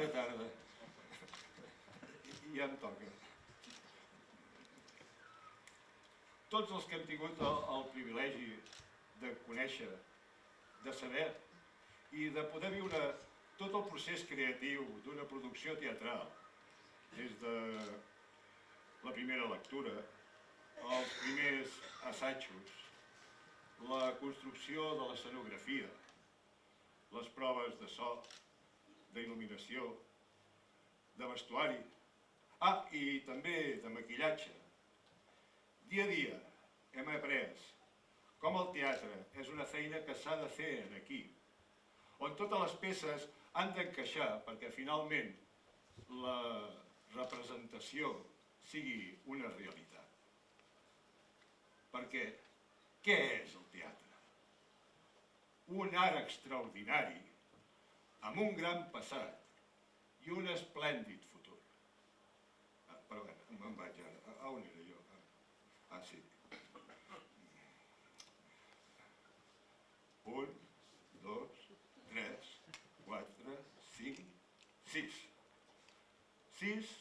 Bona tarda. Ja em toca. Tots els que hem tingut el privilegi de conèixer, de saber i de poder viure tot el procés creatiu d'una producció teatral, des de la primera lectura, els primers assajos, la construcció de l'escenografia, les proves de so, d'il·luminació, de vestuari, i també de maquillatge. Dia a dia hem après com el teatre és una feina que s'ha de fer aquí, on totes les peces han d'encaixar perquè finalment la representació sigui una realitat. Perquè què és el teatre? Un art extraordinari, amb un gran passat i un esplèndid futur. Perdó, me'n vaig ara. On era jo? Sí. 1, 2, 3, 4, 5, 6. 6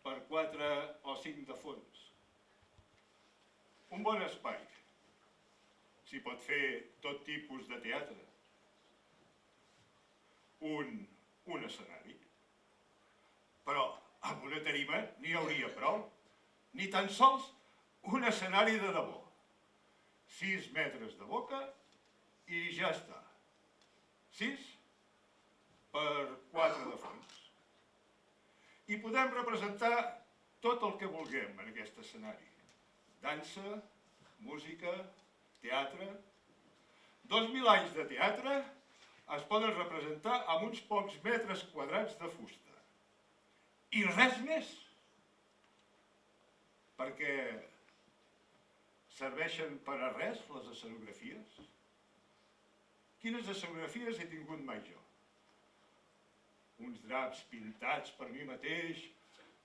per 4 o 5 de fons. Un bon espai. S'hi pot fer tot tipus de teatre. Un escenari. Però amb una tarima n'hi hauria prou. Ni tan sols un escenari de debò. 6 metres de boca i ja està. 6 per 4 de fons. I podem representar tot el que vulguem en aquest escenari. Dansa, música, teatre. 2000 anys de teatre es poden representar amb uns pocs metres quadrats de fusta. I res més. Perquè serveixen per a res les escenografies? Quines escenografies he tingut mai jo? Uns draps pintats per mi mateix,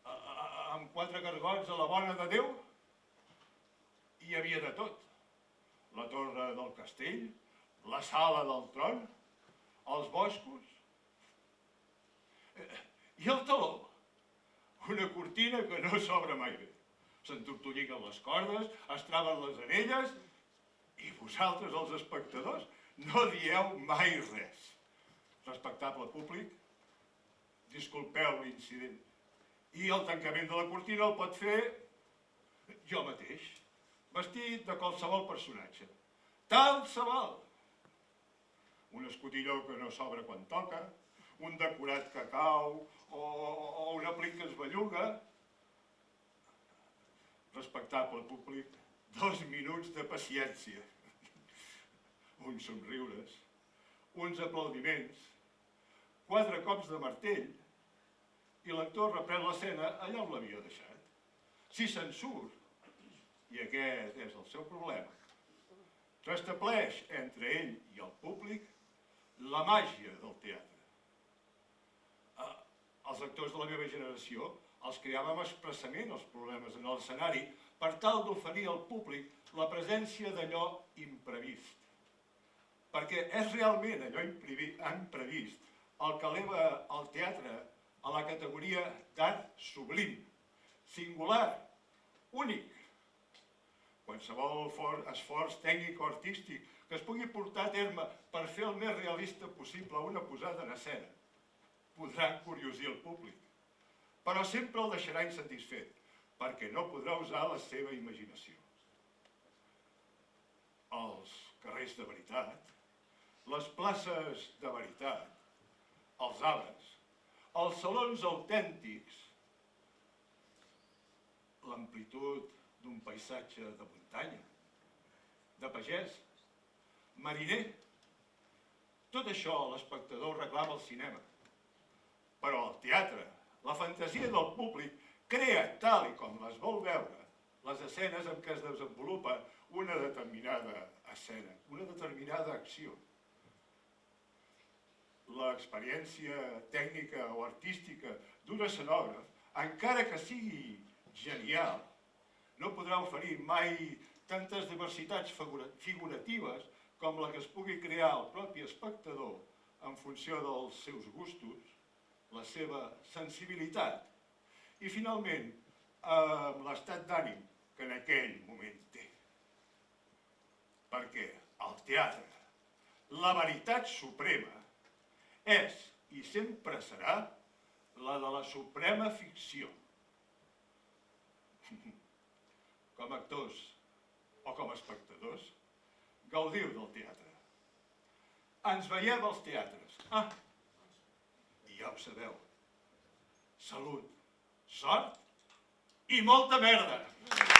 amb 4 gargots a la bona de Déu? Hi havia de tot. La torre del castell, la sala del tron, els boscos. I el teló? Una cortina que no s'obre mai bé. S'entortolliguen les cordes, es traven les anelles, i vosaltres, els espectadors, no dieu mai res. Respectable públic, disculpeu l'incident. I el tancament de la cortina el pot fer jo mateix, vestit de qualsevol personatge. Tal se val. Un escotilló que no s'obre quan toca, un decorat que cau o un aplic que es belluga. Respectable públic, 2 minuts de paciència. Uns somriures, uns aplaudiments, 4 cops de martell i l'actor reprèn l'escena allà on l'havia deixat. Si se'n surt, i aquest és el seu problema, restableix entre ell i el públic la màgia del teatre. Els actors de la meva generació els creàvem expressament els problemes en l'escenari per tal d'oferir al públic la presència d'allò imprevist. Perquè és realment allò imprevist el que eleva el teatre a la categoria d'art sublim, singular, únic. Qualsevol esforç tècnic o artístic que es pugui portar a terme per fer el més realista possible una posada en escena podrà encuriosir el públic, però sempre el deixarà insatisfet, perquè no podrà usar la seva imaginació. Els carrers de veritat, les places de veritat, els arbres, els salons autèntics, l'amplitud d'un paisatge de muntanya, de pagès, mariner. Tot això l'espectador ho reclama al cinema. Però el teatre, la fantasia del públic, crea, tal i com les vol veure, les escenes en què es desenvolupa una determinada escena, una determinada acció. L'experiència tècnica o artística d'un escenògraf, encara que sigui genial, no podrà oferir mai tantes diversitats figuratives com la que es pugui crear el propi espectador en en funció dels seus gustos, la seva sensibilitat i, finalment, amb l'estat d'ànim que en aquell moment té. Perquè el teatre, la veritat suprema, és i sempre serà la de la suprema ficció. Com a actors o com a espectadors, gaudiu del teatre. Ens veiem als teatres. I ja ho sabeu. Salut, sort i molta merda!